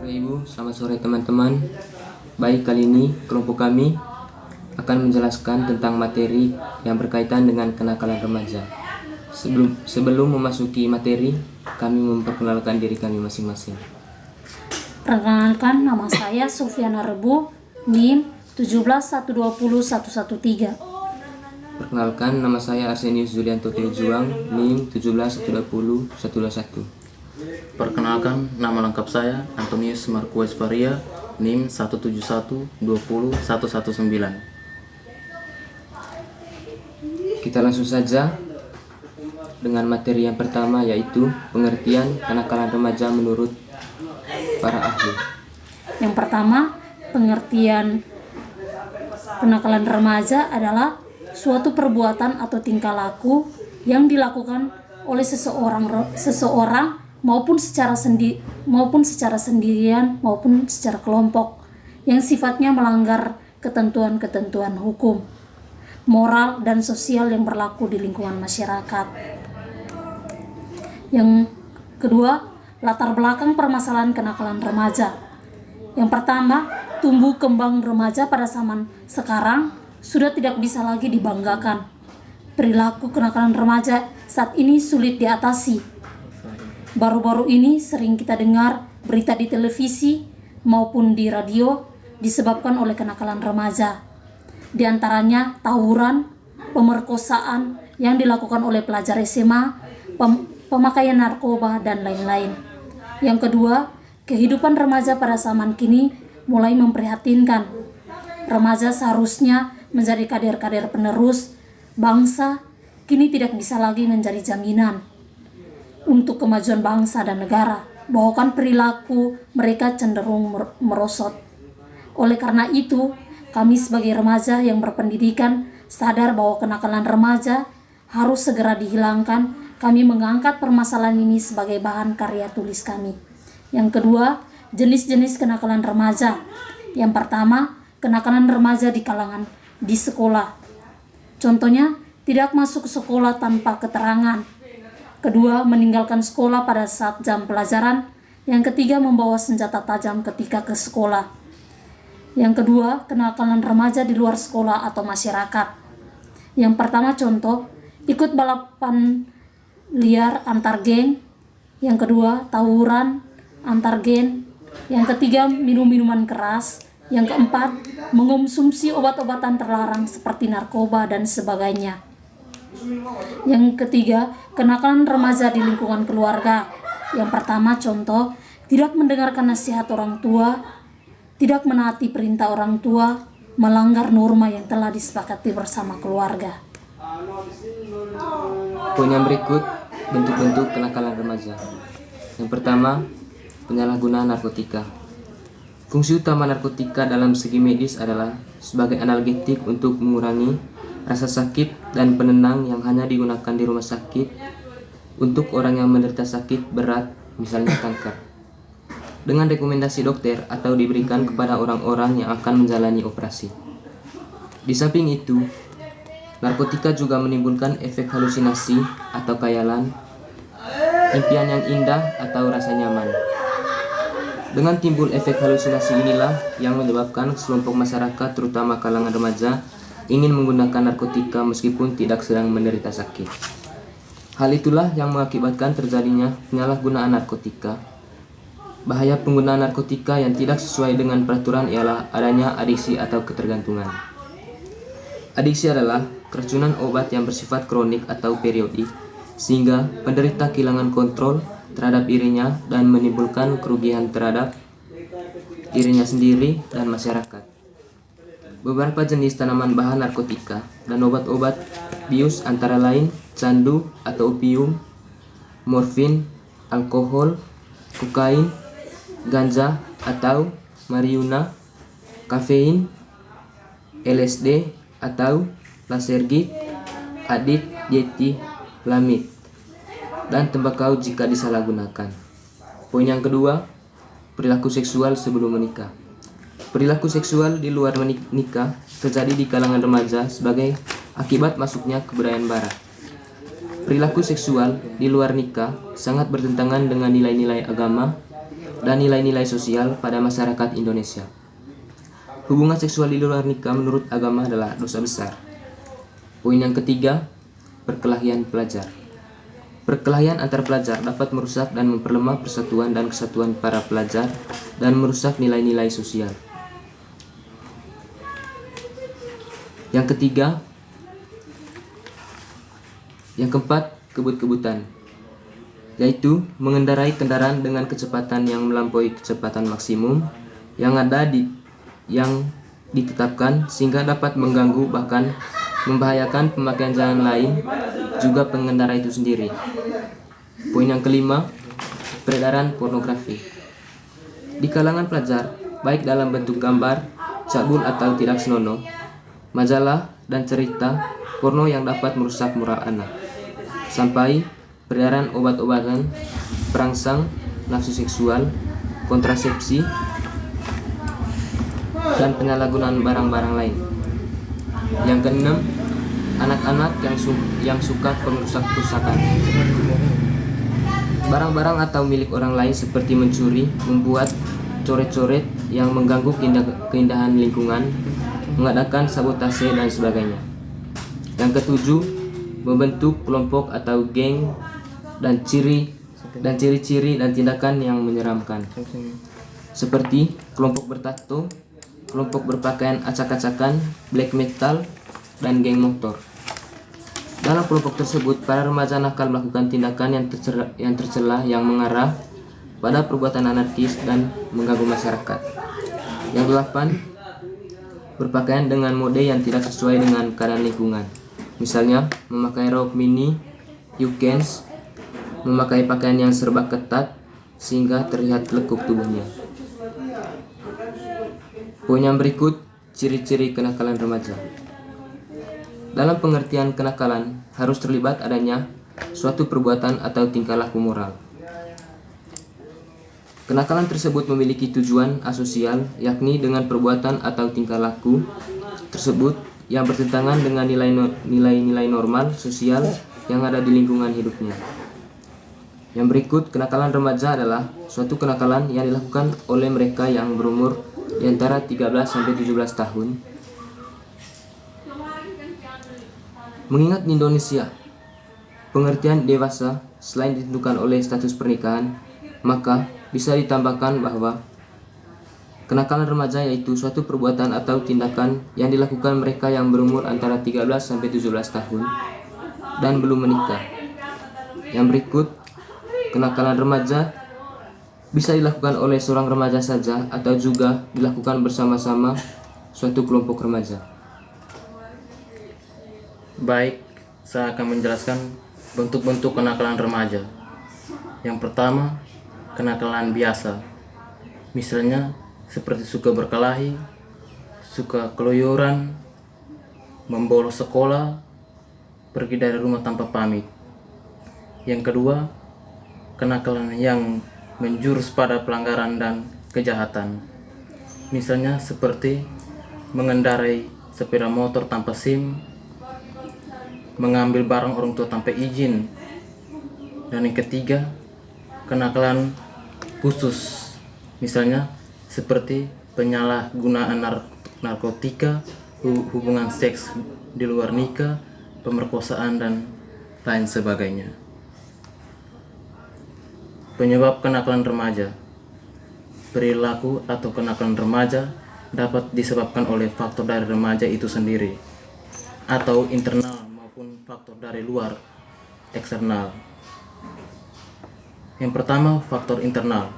Sore Ibu, selamat sore teman-teman. Baik, kali ini kelompok kami akan menjelaskan tentang materi yang berkaitan dengan kenakalan remaja. Sebelum memasuki materi, kami memperkenalkan diri kami masing-masing. Perkenalkan, nama saya Sufiana Rebu, NIM 171201113. Perkenalkan, nama saya Arsenius Julianto Teojuang, NIM 1720121. Perkenalkan, nama lengkap saya Antonius Marquez Faria, NIM 171201119. Kita langsung saja dengan materi yang pertama, yaitu pengertian kenakalan remaja menurut para ahli. Yang pertama, pengertian kenakalan remaja adalah suatu perbuatan atau tingkah laku yang dilakukan oleh seseorang maupun secara sendirian maupun secara kelompok yang sifatnya melanggar ketentuan-ketentuan hukum, moral dan sosial yang berlaku di lingkungan masyarakat. Yang kedua, latar belakang permasalahan kenakalan remaja. Yang pertama, tumbuh kembang remaja pada zaman sekarang sudah tidak bisa lagi dibanggakan. Perilaku kenakalan remaja saat ini sulit diatasi. Baru-baru ini sering kita dengar berita di televisi maupun di radio disebabkan oleh kenakalan remaja. Di antaranya tawuran, pemerkosaan yang dilakukan oleh pelajar SMA, pemakaian narkoba, dan lain-lain. Yang kedua, kehidupan remaja pada zaman kini mulai memprihatinkan. Remaja seharusnya menjadi kader-kader penerus bangsa, kini tidak bisa lagi menjadi jaminan untuk kemajuan bangsa dan negara, bahkan perilaku mereka cenderung merosot. Oleh karena itu, kami sebagai remaja yang berpendidikan sadar bahwa kenakalan remaja harus segera dihilangkan. Kami mengangkat permasalahan ini sebagai bahan karya tulis kami. Yang kedua, jenis-jenis kenakalan remaja. Yang pertama, kenakalan remaja di sekolah. Contohnya, tidak masuk sekolah tanpa keterangan. Kedua, meninggalkan sekolah pada saat jam pelajaran. Yang ketiga, membawa senjata tajam ketika ke sekolah. Yang kedua, kenakalan remaja di luar sekolah atau masyarakat. Yang pertama contoh, ikut balapan liar antar geng. Yang kedua, tawuran antar geng. Yang ketiga, minum minuman keras. Yang keempat, mengonsumsi obat-obatan terlarang seperti narkoba dan sebagainya. Yang ketiga, kenakalan remaja di lingkungan keluarga. Yang pertama contoh, tidak mendengarkan nasihat orang tua, tidak menaati perintah orang tua, melanggar norma yang telah disepakati bersama keluarga. Poin yang berikut, bentuk-bentuk kenakalan remaja. Yang pertama, penyalahgunaan narkotika. Fungsi utama narkotika dalam segi medis adalah sebagai analgetik untuk mengurangi rasa sakit dan penenang yang hanya digunakan di rumah sakit untuk orang yang menderita sakit berat, misalnya kanker, dengan rekomendasi dokter atau diberikan kepada orang-orang yang akan menjalani operasi. Di samping itu, narkotika juga menimbulkan efek halusinasi atau khayalan, impian yang indah atau rasa nyaman. Dengan timbul efek halusinasi inilah yang menyebabkan sekelompok masyarakat, terutama kalangan remaja, ingin menggunakan narkotika meskipun tidak sedang menderita sakit. Hal itulah yang mengakibatkan terjadinya penyalahgunaan narkotika. Bahaya penggunaan narkotika yang tidak sesuai dengan peraturan ialah adanya adiksi atau ketergantungan. Adiksi adalah keracunan obat yang bersifat kronik atau periodik, sehingga penderita kehilangan kontrol terhadap dirinya dan menimbulkan kerugian terhadap dirinya sendiri dan masyarakat. Beberapa jenis tanaman bahan narkotika dan obat-obat bius antara lain candu atau opium, morfin, alkohol, kokain, ganja atau marijuana, kafein, LSD atau lasergit, adit dietilamid, dan tembakau jika disalahgunakan. Poin yang kedua, perilaku seksual sebelum menikah. Perilaku seksual di luar menikah terjadi di kalangan remaja sebagai akibat masuknya kebudayaan barat. Perilaku seksual di luar nikah sangat bertentangan dengan nilai-nilai agama, dan nilai-nilai sosial pada masyarakat Indonesia. Hubungan seksual di luar nikah menurut agama adalah dosa besar. Poin yang ketiga, perkelahian pelajar. Perkelahian antar pelajar dapat merusak dan memperlemah persatuan dan kesatuan para pelajar dan merusak nilai-nilai sosial. Yang keempat, kebut-kebutan, yaitu mengendarai kendaraan dengan kecepatan yang melampaui kecepatan maksimum yang ditetapkan sehingga dapat mengganggu bahkan membahayakan pemakaian jalan lain juga pengendara itu sendiri. Poin yang kelima, peredaran pornografi. Di kalangan pelajar, baik dalam bentuk gambar, cabul atau tidak senonoh, majalah dan cerita porno yang dapat merusak moral anak, sampai peredaran obat-obatan perangsang nafsu seksual, kontrasepsi, dan penyalahgunaan barang-barang lain. Yang keenam, anak-anak yang suka perusak-perusakan. Barang-barang atau milik orang lain seperti mencuri, membuat coret-coret yang mengganggu keindahan lingkungan, mengadakan sabotase dan sebagainya. Yang ketujuh, membentuk kelompok atau geng dan ciri-ciri dan tindakan yang menyeramkan, seperti kelompok bertato, kelompok berpakaian acak-acakan, black metal, dan geng motor. Dalam kelompok tersebut, para remaja nakal melakukan tindakan yang tercela yang mengarah pada perbuatan anarkis dan mengganggu masyarakat. Yang delapan, berpakaian dengan mode yang tidak sesuai dengan keadaan lingkungan. Misalnya, memakai rok mini, U-Kens, memakai pakaian yang serba ketat sehingga terlihat lekuk tubuhnya. Poin yang berikut, ciri-ciri kenakalan remaja. Dalam pengertian kenakalan, harus terlibat adanya suatu perbuatan atau tingkah laku moral. Kenakalan tersebut memiliki tujuan asosial, yakni dengan perbuatan atau tingkah laku tersebut yang bertentangan dengan nilai-nilai normal sosial yang ada di lingkungan hidupnya. Yang berikut, kenakalan remaja adalah suatu kenakalan yang dilakukan oleh mereka yang berumur di antara 13 sampai 17 tahun. Mengingat di Indonesia, pengertian dewasa selain ditentukan oleh status pernikahan, maka bisa ditambahkan bahwa kenakalan remaja yaitu suatu perbuatan atau tindakan yang dilakukan mereka yang berumur antara 13 sampai 17 tahun dan belum menikah. Yang berikut, kenakalan remaja bisa dilakukan oleh seorang remaja saja atau juga dilakukan bersama-sama suatu kelompok remaja. Baik, saya akan menjelaskan bentuk-bentuk kenakalan remaja. Yang pertama, kenakalan biasa. Misalnya seperti suka berkelahi, suka keluyuran, membolos sekolah, pergi dari rumah tanpa pamit. Yang kedua, kenakalan yang menjurus pada pelanggaran dan kejahatan. Misalnya seperti mengendarai sepeda motor tanpa SIM, mengambil barang orang tua tanpa izin. Dan yang ketiga, kenakalan khusus, misalnya seperti penyalahgunaan narkotika, hubungan seks di luar nikah, pemerkosaan, dan lain sebagainya. Penyebab kenakalan remaja. Perilaku atau kenakalan remaja dapat disebabkan oleh faktor dari remaja itu sendiri atau internal maupun faktor dari luar, eksternal. Yang pertama, faktor internal.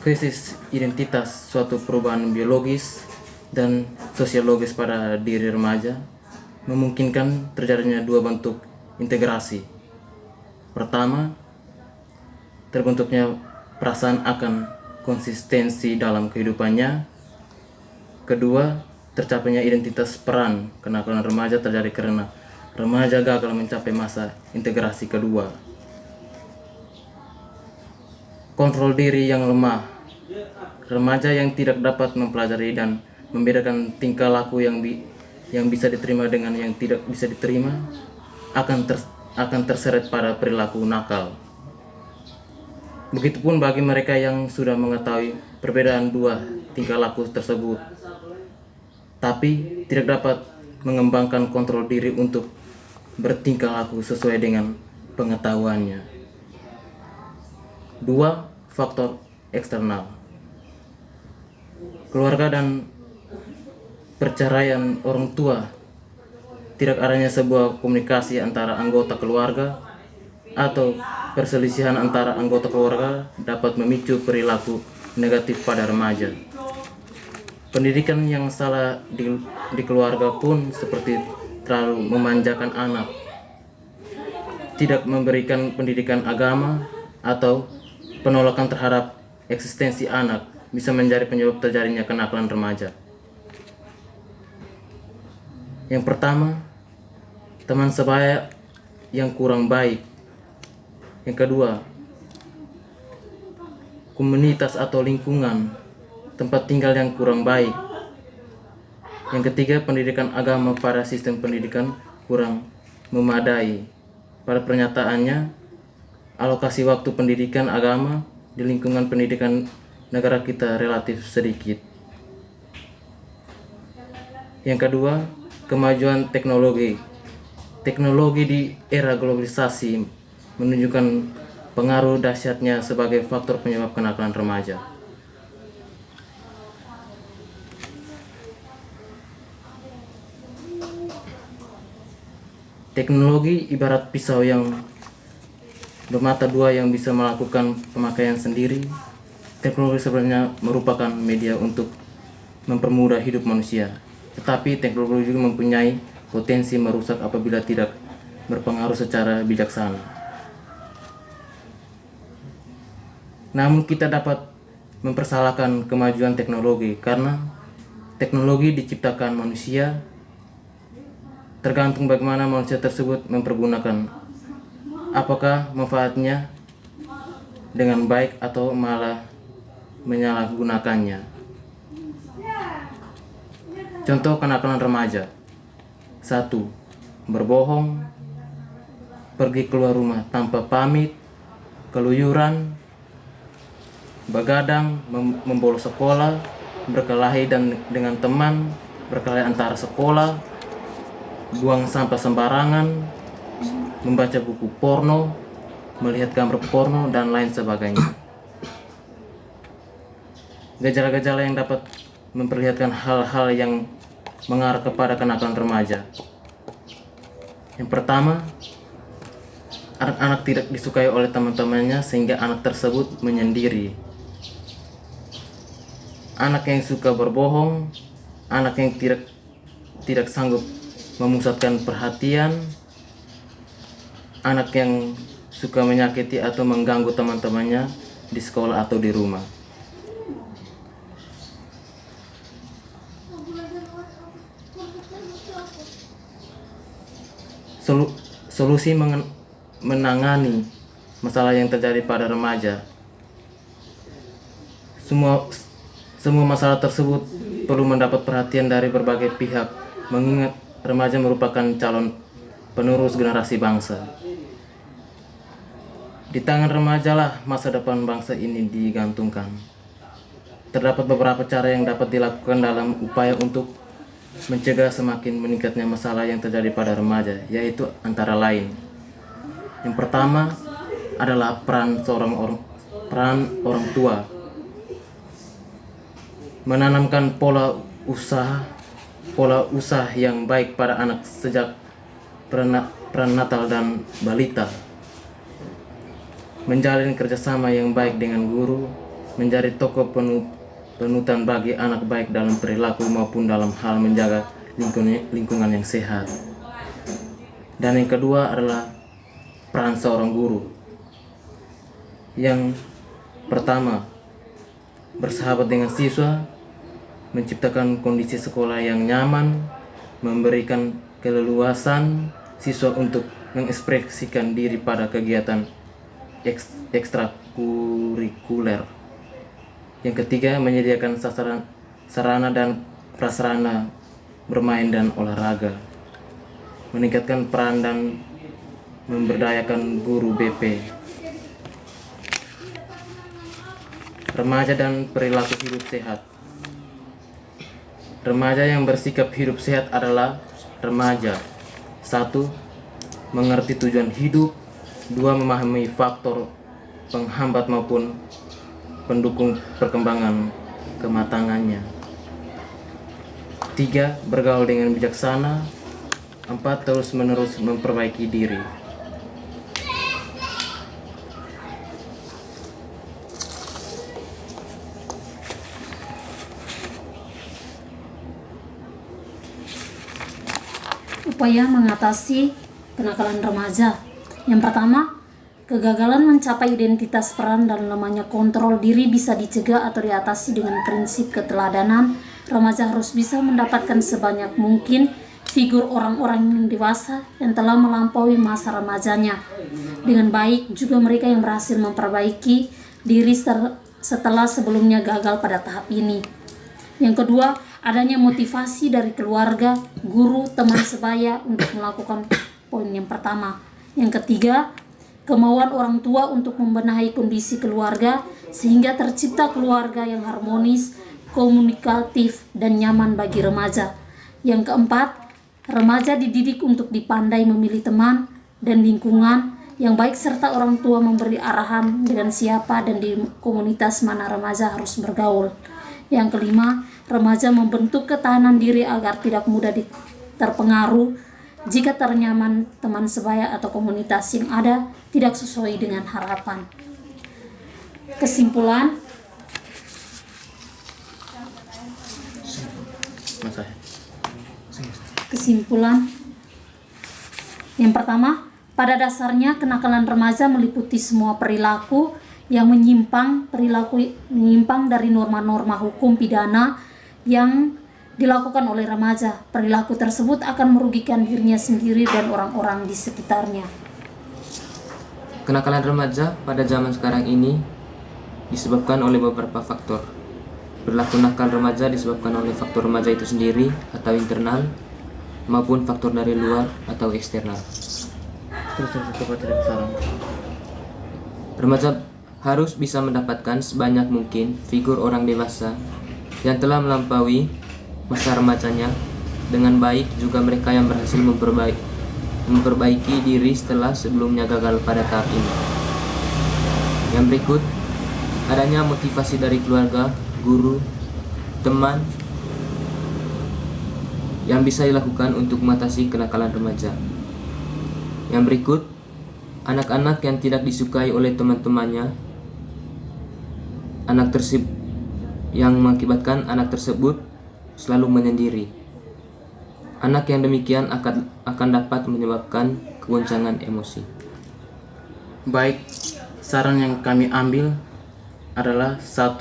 Krisis identitas, suatu perubahan biologis dan sosiologis pada diri remaja memungkinkan terjadinya dua bentuk integrasi. Pertama, terbentuknya perasaan akan konsistensi dalam kehidupannya. Kedua, tercapainya identitas peran. Kenakalan remaja terjadi karena remaja gagal mencapai masa integrasi kedua. Kontrol diri yang lemah. Remaja yang tidak dapat mempelajari dan membedakan tingkah laku yang bisa diterima dengan yang tidak bisa diterima akan terseret pada perilaku nakal. Begitupun bagi mereka yang sudah mengetahui perbedaan dua tingkah laku tersebut, tapi tidak dapat mengembangkan kontrol diri untuk bertingkah laku sesuai dengan pengetahuannya. 2. Faktor eksternal. Keluarga dan perceraian orang tua. Tidak adanya sebuah komunikasi antara anggota keluarga atau perselisihan antara anggota keluarga dapat memicu perilaku negatif pada remaja. Pendidikan yang salah di keluarga pun seperti terlalu memanjakan anak, tidak memberikan pendidikan agama, atau penolakan terhadap eksistensi anak bisa menjadi penyebab terjadinya kenakalan remaja. Yang pertama, teman sebaya yang kurang baik. Yang kedua, komunitas atau lingkungan tempat tinggal yang kurang baik. Yang ketiga, pendidikan agama pada sistem pendidikan kurang memadai. Pada pernyataannya, alokasi waktu pendidikan agama di lingkungan pendidikan negara kita relatif sedikit. Yang kedua, kemajuan teknologi. Teknologi di era globalisasi menunjukkan pengaruh dahsyatnya sebagai faktor penyebab kenakalan remaja. Teknologi ibarat pisau yang bermata dua yang bisa melakukan pemakaian sendiri. Teknologi sebenarnya merupakan media untuk mempermudah hidup manusia, tetapi teknologi juga mempunyai potensi merusak apabila tidak berpengaruh secara bijaksana. Namun kita dapat mempersalahkan kemajuan teknologi karena teknologi diciptakan manusia, tergantung bagaimana manusia tersebut mempergunakan. Apakah manfaatnya dengan baik atau malah menyalahgunakannya. Contoh kenakalan remaja. 1. Berbohong, pergi keluar rumah tanpa pamit, keluyuran, begadang, membolos sekolah, berkelahi dengan teman, berkelahi antara sekolah, buang sampah sembarangan, membaca buku porno, melihat gambar porno, dan lain sebagainya. Gejala-gejala yang dapat memperlihatkan hal-hal yang mengarah kepada kenakalan remaja. Yang pertama, anak-anak tidak disukai oleh teman-temannya sehingga anak tersebut menyendiri. Anak yang suka berbohong, anak yang tidak sanggup memusatkan perhatian, anak yang suka menyakiti atau mengganggu teman-temannya di sekolah atau di rumah. Solusi menangani masalah yang terjadi pada remaja. Semua masalah tersebut perlu mendapat perhatian dari berbagai pihak, mengingat remaja merupakan calon penerus generasi bangsa. Di tangan remajalah masa depan bangsa ini digantungkan. Terdapat beberapa cara yang dapat dilakukan dalam upaya untuk mencegah semakin meningkatnya masalah yang terjadi pada remaja, yaitu antara lain. Yang pertama adalah peran orang tua. Menanamkan pola usaha yang baik pada anak sejak prenatal dan balita. Menjalin kerjasama yang baik dengan guru, menjadi tokoh penutan bagi anak baik dalam perilaku maupun dalam hal menjaga lingkungan yang sehat. Dan yang kedua adalah peran seorang guru. Yang pertama, bersahabat dengan siswa, menciptakan kondisi sekolah yang nyaman, memberikan keleluasan siswa untuk mengekspresikan diri pada kegiatan ekstrakurikuler. Yang ketiga, menyediakan sarana dan prasarana bermain dan olahraga. Meningkatkan peran dan memberdayakan guru BP. Remaja dan perilaku hidup sehat. Remaja yang bersikap hidup sehat adalah remaja 1. Mengerti tujuan hidup. 2. Memahami faktor penghambat maupun pendukung perkembangan kematangannya. 3. Bergaul dengan bijaksana. 4. Terus-menerus memperbaiki diri. Upaya mengatasi kenakalan remaja. Yang pertama, kegagalan mencapai identitas peran dan lemahnya kontrol diri bisa dicegah atau diatasi dengan prinsip keteladanan. Remaja harus bisa mendapatkan sebanyak mungkin figur orang-orang yang dewasa yang telah melampaui masa remajanya dengan baik, juga mereka yang berhasil memperbaiki diri setelah sebelumnya gagal pada tahap ini. Yang kedua, adanya motivasi dari keluarga, guru, teman sebaya untuk melakukan poin yang pertama. Yang ketiga, kemauan orang tua untuk membenahi kondisi keluarga sehingga tercipta keluarga yang harmonis, komunikatif, dan nyaman bagi remaja. Yang keempat, remaja dididik untuk dipandai memilih teman dan lingkungan yang baik serta orang tua memberi arahan dengan siapa dan di komunitas mana remaja harus bergaul. Yang kelima, remaja membentuk ketahanan diri agar tidak mudah terpengaruh jika ternyaman teman sebaya atau komunitas yang ada tidak sesuai dengan harapan. Kesimpulan, yang pertama, pada dasarnya kenakalan remaja meliputi semua perilaku yang menyimpang dari norma-norma hukum pidana yang dilakukan oleh remaja. Perilaku tersebut akan merugikan dirinya sendiri dan orang-orang di sekitarnya. Kenakalan remaja pada zaman sekarang ini disebabkan oleh beberapa faktor. Perilaku nakal remaja disebabkan oleh faktor remaja itu sendiri atau internal maupun faktor dari luar atau eksternal. Remaja harus bisa mendapatkan sebanyak mungkin figur orang dewasa yang telah melampaui masa remajanya dengan baik, juga mereka yang berhasil memperbaiki diri setelah sebelumnya gagal pada tahap ini. Yang berikut, adanya motivasi dari keluarga, guru, teman yang bisa dilakukan untuk mengatasi kenakalan remaja. Yang berikut, anak-anak yang tidak disukai oleh teman-temannya, yang mengakibatkan anak tersebut selalu menyendiri. Anak yang demikian akan dapat menyebabkan kegoncangan emosi. Baik, saran yang kami ambil adalah 1.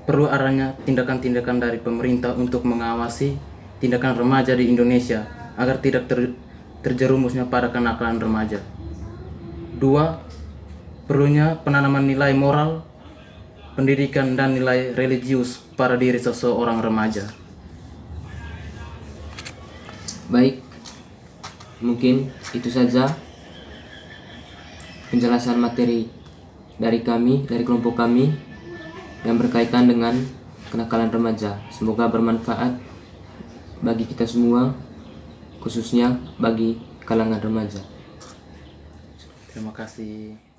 Perlu adanya tindakan-tindakan dari pemerintah untuk mengawasi tindakan remaja di Indonesia agar tidak terjerumusnya pada kenakalan remaja. 2. Perlunya penanaman nilai moral, pendidikan, dan nilai religius pada diri seseorang remaja. Baik, mungkin itu saja penjelasan materi dari kelompok kami yang berkaitan dengan kenakalan remaja. Semoga bermanfaat bagi kita semua, khususnya bagi kalangan remaja. Terima kasih.